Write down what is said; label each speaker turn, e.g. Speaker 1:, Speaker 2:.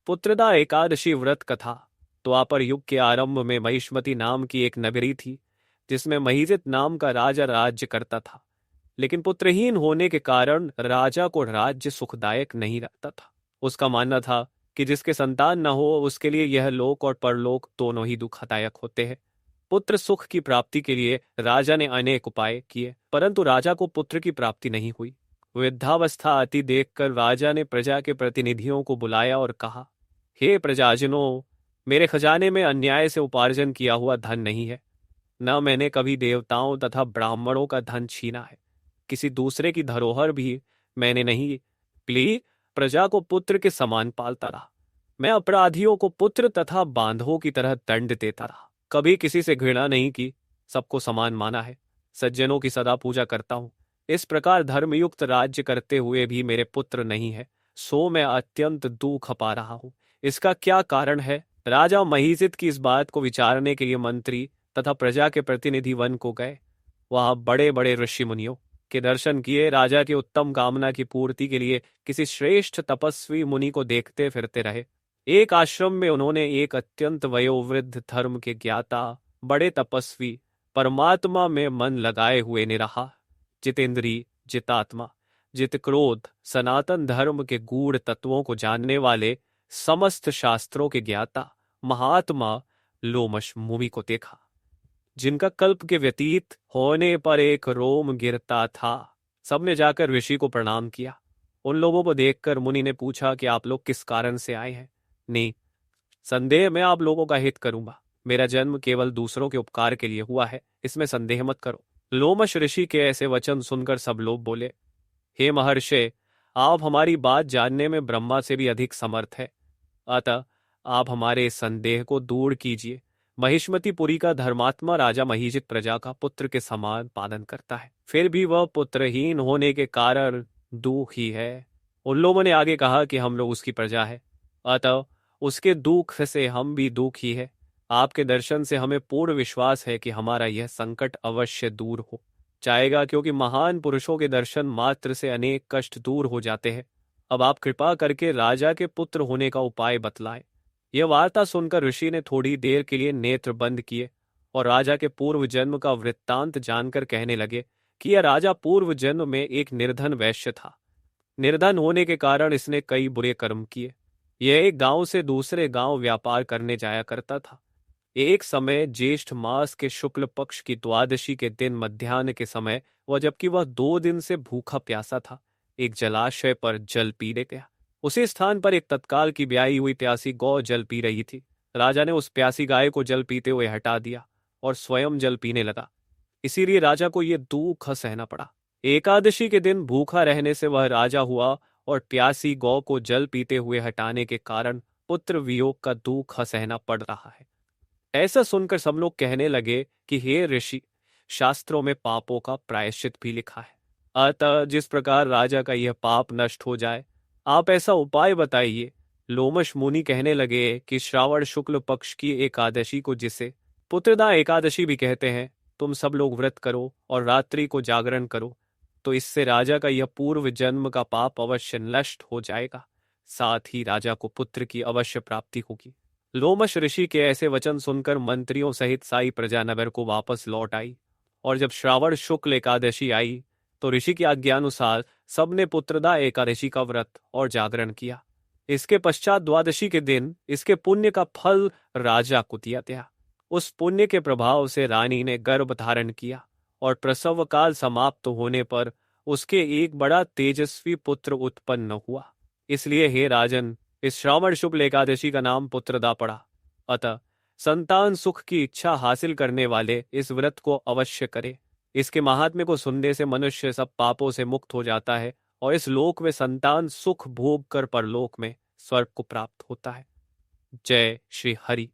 Speaker 1: पुत्रदा एकादशी व्रत कथा। द्वापर युग के आरंभ में महिष्मति नाम की एक नगरी थी, जिसमें महिजित नाम का राजा राज्य करता था। लेकिन पुत्रहीन होने के कारण राजा को राज्य सुखदायक नहीं लगता था। उसका मानना था कि जिसके संतान न हो उसके लिए यह लोक और परलोक दोनों ही दुखदायक होते हैं। पुत्र सुख की प्राप्ति के लिए राजा ने अनेक उपाय किए, परंतु राजा को पुत्र की प्राप्ति नहीं हुई। वृद्धावस्था आती देखकर राजा ने प्रजा के प्रतिनिधियों को बुलाया और कहा, हे प्रजाजनों, मेरे खजाने में अन्याय से उपार्जन किया हुआ धन नहीं है। न मैंने कभी देवताओं तथा ब्राह्मणों का धन छीना है। किसी दूसरे की धरोहर भी मैंने नहीं ली। प्रजा को पुत्र के समान पालता रहा। मैं अपराधियों को पुत्र तथा बांधवों की तरह दंड देता रहा। कभी किसी से घृणा नहीं की, सबको समान माना है। सज्जनों की सदा पूजा करता हूं। इस प्रकार धर्मयुक्त राज्य करते हुए भी मेरे पुत्र नहीं है, सो मैं अत्यंत दुख पा रहा हूं। इसका क्या कारण है? राजा महिजित की इस बात को विचारने के लिए मंत्री तथा प्रजा के प्रतिनिधि वन को गए। वहां बड़े बड़े ऋषि मुनियों के दर्शन किए। राजा की उत्तम कामना की पूर्ति के लिए किसी श्रेष्ठ तपस्वी मुनि को देखते फिरते रहे। एक आश्रम में उन्होंने एक अत्यंत वयोवृद्ध धर्म के ज्ञाता, बड़े तपस्वी, परमात्मा में मन लगाए हुए निराहा, जितेंद्रिय, जितात्मा, जित क्रोध, सनातन धर्म के गूढ़ तत्वों को जानने वाले, समस्त शास्त्रों के ज्ञाता महात्मा लोमश मुनि को देखा, जिनका कल्प के व्यतीत होने पर एक रोम गिरता था। सबने जाकर ऋषि को प्रणाम किया। उन लोगों को देखकर मुनि ने पूछा कि आप लोग किस कारण से आए हैं? नहीं संदेह, मैं आप लोगों का हित करूंगा। मेरा जन्म केवल दूसरों के उपकार के लिए हुआ है, इसमें संदेह मत करो। लोमश ऋषि के ऐसे वचन सुनकर सब लोग बोले, हे महर्षि, आप हमारी बात जानने में ब्रह्मा से भी अधिक समर्थ है, अतः आप हमारे इस संदेह को दूर कीजिए। महिष्मतिपुरी का धर्मात्मा राजा महिजित प्रजा का पुत्र के समान पालन करता है, फिर भी वह पुत्रहीन होने के कारण दुखी है। उन लोगों ने आगे कहा कि हम लोग उसकी प्रजा है, अतः उसके दुख से हम भी दुखी है। आपके दर्शन से हमें पूर्ण विश्वास है कि हमारा यह संकट अवश्य दूर हो जाएगा, क्योंकि महान पुरुषों के दर्शन मात्र से अनेक कष्ट दूर हो जाते हैं। अब आप कृपा करके राजा के पुत्र होने का उपाय बतलाएं। यह वार्ता सुनकर ऋषि ने थोड़ी देर के लिए नेत्र बंद किए और राजा के पूर्व जन्म का वृत्तांत जानकर कहने लगे कि यह राजा पूर्व जन्म में एक निर्धन वैश्य था। निर्धन होने के कारण इसने कई बुरे कर्म किए। यह एक गांव से दूसरे गांव व्यापार करने जाया करता था। एक समय ज्येष्ठ मास के शुक्ल पक्ष की द्वादशी के दिन मध्याह्न के समय जबकि वह 2 दिन से भूखा प्यासा था, एक जलाशय पर जल पीने गया। उसी स्थान पर एक तत्काल की ब्याई हुई प्यासी गौ जल पी रही थी। राजा ने उस प्यासी गाय को जल पीते हुए हटा दिया और स्वयं जल पीने लगा। इसीलिए राजा को यह दुख सहना पड़ा। एकादशी के दिन भूखा रहने से वह राजा हुआ और प्यासी गौ को जल पीते हुए हटाने के कारण पुत्र वियोग का दुख सहना पड़ रहा है। ऐसा सुनकर सब लोग कहने लगे कि हे ऋषि, शास्त्रों में पापों का प्रायश्चित भी लिखा है, अतः जिस प्रकार राजा का यह पाप नष्ट हो जाए, आप ऐसा उपाय बताइए। लोमश मुनि कहने लगे कि श्रावण शुक्ल पक्ष की एकादशी को, जिसे पुत्रदा एकादशी भी कहते हैं, तुम सब लोग व्रत करो और रात्रि को जागरण करो, तो इससे राजा का यह पूर्व जन्म का पाप अवश्य नष्ट हो जाएगा, साथ ही राजा को पुत्र की अवश्य प्राप्ति होगी। लोमश ऋषि के ऐसे वचन सुनकर मंत्रियों सहित साई प्रजा नगर को वापस लौट आई, और जब श्रावण शुक्ल एकादशी आई तो ऋषि की आज्ञानुसार सबने पुत्रदा एकादशी का व्रत और जागरण किया। इसके पश्चात द्वादशी के दिन इसके पुण्य का फल राजा को दिया गया। उस पुण्य के प्रभाव से रानी ने गर्भ धारण किया और प्रसव काल समाप्त होने पर उसके एक बड़ा तेजस्वी पुत्र उत्पन्न हुआ। इसलिए हे राजन, इस श्रावण शुक्ल एकादशी का नाम पुत्रदा पड़ा। अतः संतान सुख की इच्छा हासिल करने वाले इस व्रत को अवश्य करे। इसके महात्म्य को सुनने से मनुष्य सब पापों से मुक्त हो जाता है और इस लोक में संतान सुख भोग कर परलोक में स्वर्ग को प्राप्त होता है। जय श्री हरि।